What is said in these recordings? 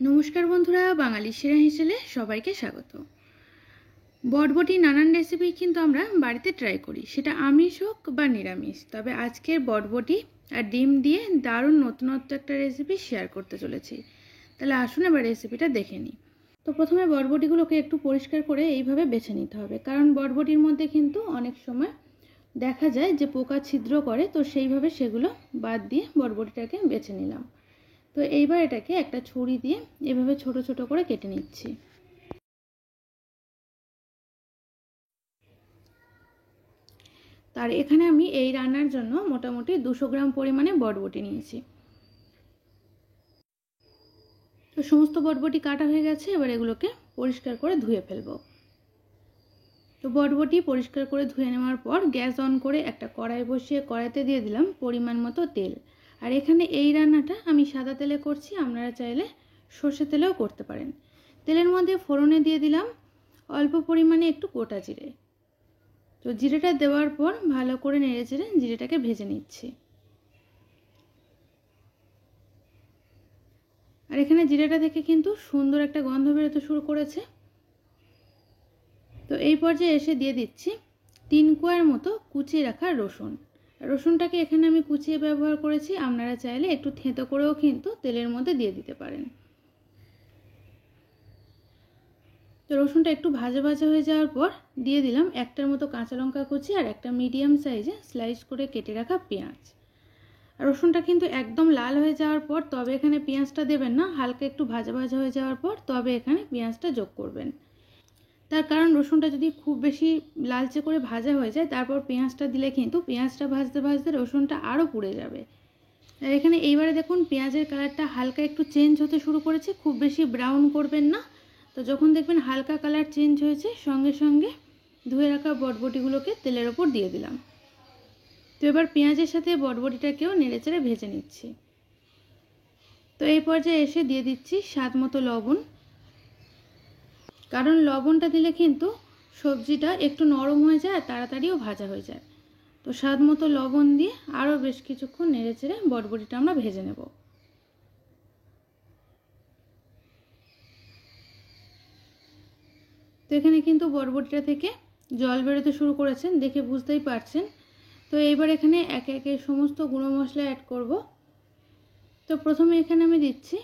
নমস্কার বন্ধুরা, বাঙালির সেরা হেসেলে সবাইকে স্বাগত। বটবটি নানান রেসিপি কিন্তু আমরা বাড়িতে ট্রাই করি, সেটা আমিষ হোক বা নিরামিষ। তবে আজকের বটবটি আর ডিম দিয়ে দারুণ নতুনত্ব একটা রেসিপি শেয়ার করতে চলেছি। তাহলে আসুন এবার রেসিপিটা দেখে নিই। তো প্রথমে বটবটিগুলোকে একটু পরিষ্কার করে এইভাবে বেছে নিতে হবে, কারণ বটবটির মধ্যে কিন্তু অনেক সময় দেখা যায় যে পোকা ছিদ্র করে, তো সেইভাবে সেগুলো বাদ দিয়ে বটবটিটাকে বেছে নিলাম। তো এইবার এটাকে একটা ছুরি দিয়ে এভাবে ছোট ছোট করে কেটে নিচ্ছি। তার এখানে আমি এই রান্নার জন্য মোটামুটি 200 গ্রাম পরিমাণে বটবটি নিয়েছি। তো সমস্ত বটবটি কাটা হয়ে গেছে, এবার এগুলোকে পরিষ্কার করে ধুয়ে ফেলবো। তো বটবটি পরিষ্কার করে ধুয়ে নেওয়ার পর গ্যাস অন করে একটা কড়াই বসিয়ে কড়াইতে দিয়ে দিলাম পরিমাণ মতো তেল। আর এখানে এই রান্নাটা আমি সাদা তেলে করছি, আপনারা চাইলে সর্ষে তেলেও করতে পারেন। তেলের মধ্যে ফোড়নে দিয়ে দিলাম অল্প পরিমাণে একটু গোটা জিরে। তো জিরেটা দেওয়ার পর ভালো করে নেড়েচেড়ে জিরেটাকে ভেজে নিচ্ছি। আর এখানে জিরেটা থেকে কিন্তু সুন্দর একটা গন্ধ বেরোতে শুরু করেছে। তো এই পর্যায়ে এসে দিয়ে দিচ্ছি 3 কোয়ার মতো কুচিয়ে রাখা রসুন। রসুনটাকে এখানে আমি কুচিয়ে ব্যবহার করেছি, আপনারা চাইলে একটু থেঁতো করেও কিন্তু তেলের মধ্যে দিয়ে দিতে পারেন। তো রসুনটা একটু ভাজা ভাজা হয়ে যাওয়ার পর দিয়ে দিলাম একটার মতো কাঁচা লঙ্কা কুচি আর একটা মিডিয়াম সাইজে স্লাইস করে কেটে রাখা পেঁয়াজ। আর রসুনটা কিন্তু একদম লাল হয়ে যাওয়ার পর তবে এখানে পেঁয়াজটা দেবেন না, হালকা একটু ভাজা ভাজা হয়ে যাওয়ার পর তবে এখানে পেঁয়াজটা যোগ করবেন। তার কারণ রসুনটা যদি খুব বেশি লালচে করে ভাজা হয়ে যায় তারপর পেঁয়াজটা দিলে কিন্তু পেঁয়াজটা ভাজতে ভাজতে রসুনটা আরও পুড়ে যাবে। আর এখানে এইবারে দেখুন পেঁয়াজের কালারটা হালকা একটু চেঞ্জ হতে শুরু করেছে, খুব বেশি ব্রাউন করবেন না। তো যখন দেখবেন হালকা কালার চেঞ্জ হয়েছে সঙ্গে সঙ্গে ধুয়ে রাখা বটবটিগুলোকে তেলের ওপর দিয়ে দিলাম। তো এবার পেঁয়াজের সাথে বটবটিটাকেও নেড়েচেড়ে ভেজে নিচ্ছি। তো এই পর্যায়ে এসে দিয়ে দিচ্ছি স্বাদ মতো লবণ, কারণ লবণটা দিলে কিন্তু সবজিটা একটু নরম হয়ে যায় আর তাড়াতাড়িও ভাজা হয়ে যায়। তো স্বাদ মতো লবণ দিয়ে আরও বেশ কিছুক্ষণ নেড়েচেড়ে বটবটিটা আমরা ভেজে নেব। তো এখানে কিন্তু বটবটিটা থেকে জল বেরোতে শুরু করেছেন, দেখে বুঝতেই পারছেন। তো এইবার এখানে একে একে সমস্ত গুঁড়ো মশলা অ্যাড করব। তো প্রথমে এখানে আমি দিচ্ছি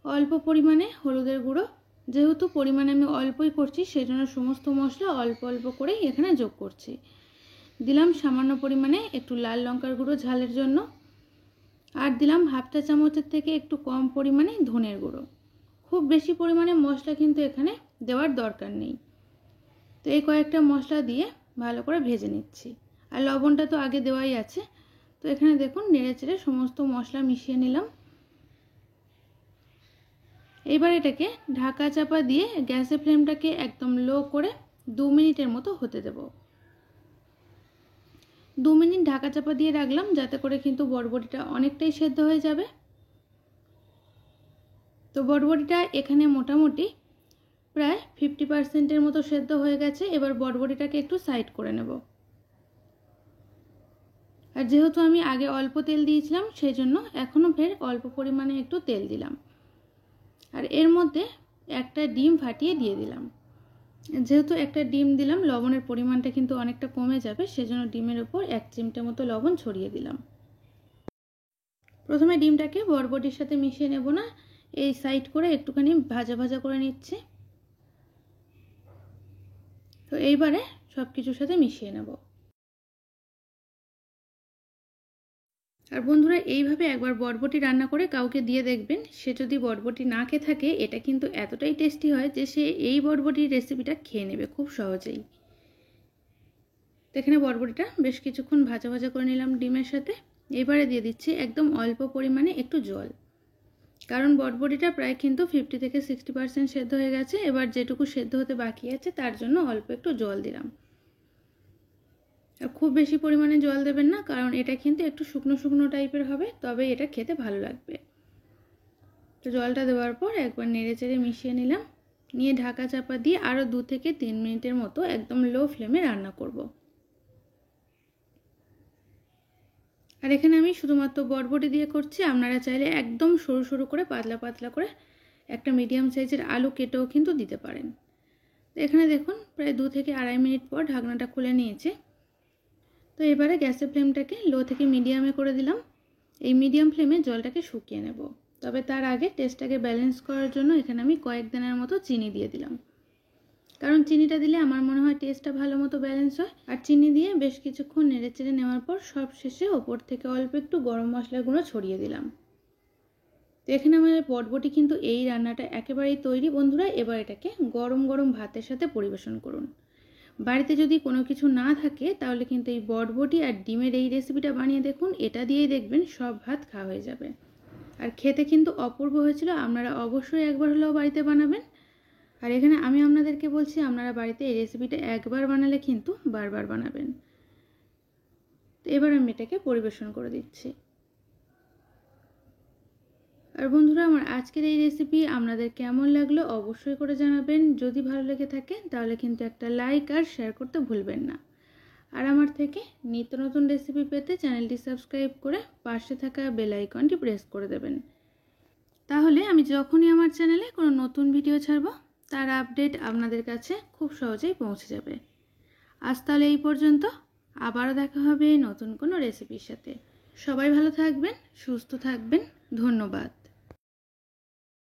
অল্প পরিমাণে হলুদের গুঁড়ো। যেহেতু পরিমাণে আমি অল্পই করছি সেই জন্য সমস্ত মশলা অল্প অল্প করেই এখানে যোগ করছি। দিলাম সামান্য পরিমাণে একটু লাল লঙ্কার গুঁড়ো ঝালের জন্য, আর দিলাম হাফ চা চামচের থেকে একটু কম পরিমাণে ধনের গুঁড়ো। খুব বেশি পরিমাণে মশলা কিন্তু এখানে দেওয়ার দরকার নেই। তো এই কয়েকটা মশলা দিয়ে ভালো করে ভেজে নিচ্ছি। আর লবণটা তো আগে দেওয়াই আছে। তো এখানে দেখুন নেড়েচেড়ে সমস্ত মশলা মিশিয়ে নিলাম। এবার এটাকে ঢাকা চাপা দিয়ে গ্যাসের ফ্লেমটাকে একদম লো করে 2 মিনিটের মতো হতে দেব। 2 মিনিট ঢাকা চাপা দিয়ে রাখলাম যাতে করে কিন্তু বটবটিটা অনেকটাই সেদ্ধ হয়ে যাবে। তো বটবটিটা এখানে মোটামুটি প্রায় 50% মতো সেদ্ধ হয়ে গেছে। এবার বটবটিটাকে একটু সাইড করে নেব। আর যেহেতু আমি আগে অল্প তেল দিয়েছিলাম সেই জন্য এখনও ফের অল্প পরিমাণে একটু তেল দিলাম। আর এর মধ্যে একটা ডিম ফাটিয়ে দিয়ে দিলাম। যেহেতু একটা ডিম দিলাম লবণের পরিমাণটা কিন্তু অনেকটা কমে যাবে, সেজন্য ডিমের উপর 1 চিমটে মতো লবণ ছড়িয়ে দিলাম। প্রথমে ডিমটাকে বটবটির সাথে মিশিয়ে নেব না, এই সাইড করে একটুখানি ভাজা ভাজা করে নিচ্ছে। তো এইবারে সব কিছুর সাথে মিশিয়ে নেব। আর বন্ধুরা এইভাবে একবার বটবটি রান্না করে কাউকে দিয়ে দেখবেন, সে যদি বটবটি না খেয়ে থাকে এটা কিন্তু এতটাই টেস্টি হয় যে সে এই বটবটির রেসিপিটা খেয়ে নেবে খুব সহজেই। তো এখানে বটবটিটা বেশ কিছুক্ষণ ভাজা ভাজা করে নিলাম ডিমের সাথে। এবারে দিয়ে দিচ্ছি একদম অল্প পরিমাণে একটু জল, কারণ বটবটিটা প্রায় কিন্তু 50 থেকে 60% সেদ্ধ হয়ে গেছে। এবার যেটুকু সেদ্ধ হতে বাকি আছে তার জন্য অল্প একটু জল দিলাম। আর খুব বেশি পরিমাণে জল দেবেন না, কারণ এটা কিন্তু একটু শুকনো শুকনো টাইপের হবে, তবে এটা খেতে ভালো লাগবে। তো জলটা দেওয়ার পর একবার নেড়েচেড়ে মিশিয়ে নিলাম, নিয়ে ঢাকা চাপা দিয়ে আরও 2 থেকে 3 মিনিটের মতো একদম লো ফ্লেমে রান্না করব। আর এখানে আমি শুধুমাত্র বটবটি দিয়ে করছি, আপনারা চাইলে একদম সরু সরু করে পাতলা পাতলা করে একটা মিডিয়াম সাইজের আলু কেটেও কিন্তু দিতে পারেন। তো এখানে দেখুন প্রায় 2 থেকে 2.5 মিনিট পর ঢাকনাটা খুলে নিয়েছে। তো এবারে গ্যাসের ফ্লেমটাকে লো থেকে মিডিয়ামে করে দিলাম। এই মিডিয়াম ফ্লেমে জলটাকে শুকিয়ে নেব। তবে তার আগে টেস্টটাকে ব্যালেন্স করার জন্য এখানে আমি কয়েক দানার মতো চিনি দিয়ে দিলাম, কারণ চিনিটা দিলে আমার মনে হয় টেস্টটা ভালো মতো ব্যালেন্স হয়। আর চিনি দিয়ে বেশ কিছুক্ষণ নেড়েচেড়ে নেওয়ার পর সব শেষে ওপর থেকে অল্প একটু গরম মশলার গুঁড়ো ছড়িয়ে দিলাম। তো এখানে আমাদের বটবটি কিন্তু এই রান্নাটা একেবারেই তৈরি বন্ধুরা। এবার এটাকে গরম গরম ভাতের সাথে পরিবেশন করুন। বাড়িতে যদি কোনো কিছু না থাকে তাহলে কিন্তু এই বটবটি আর ডিমের এই রেসিপিটা বানিয়ে দেখুন, এটা দিয়েই দেখবেন সব ভাত খাওয়া হয়ে যাবে। আর খেতে কিন্তু অপূর্ব হয়েছিল। আপনারা অবশ্যই একবার হলেও বাড়িতে বানাবেন। আর এখানে আমি আপনাদেরকে বলছি, আপনারা বাড়িতে এই রেসিপিটা একবার বানালে কিন্তু বারবার বানাবেন। তো এবার আমি এটাকে পরিবেশন করে দিচ্ছি। আর বন্ধুরা, আমার আজকের এই রেসিপি আপনাদের কেমন লাগলো অবশ্যই করে জানাবেন। যদি ভালো লেগে থাকে তাহলে কিন্তু একটা লাইক আর শেয়ার করতে ভুলবেন না। আর আমার থেকে নিত্য নতুন রেসিপি পেতে চ্যানেলটি সাবস্ক্রাইব করে পাশে থাকা বেল আইকনটি প্রেস করে দেবেন। তাহলে আমি যখনই আমার চ্যানেলে কোনো নতুন ভিডিও ছাড়ব তার আপডেট আপনাদের কাছে খুব সহজেই পৌঁছে যাবে। আজ তাহলে এই পর্যন্ত, আবারও দেখা হবে নতুন কোনো রেসিপির সাথে। সবাই ভালো থাকবেন, সুস্থ থাকবেন, ধন্যবাদ।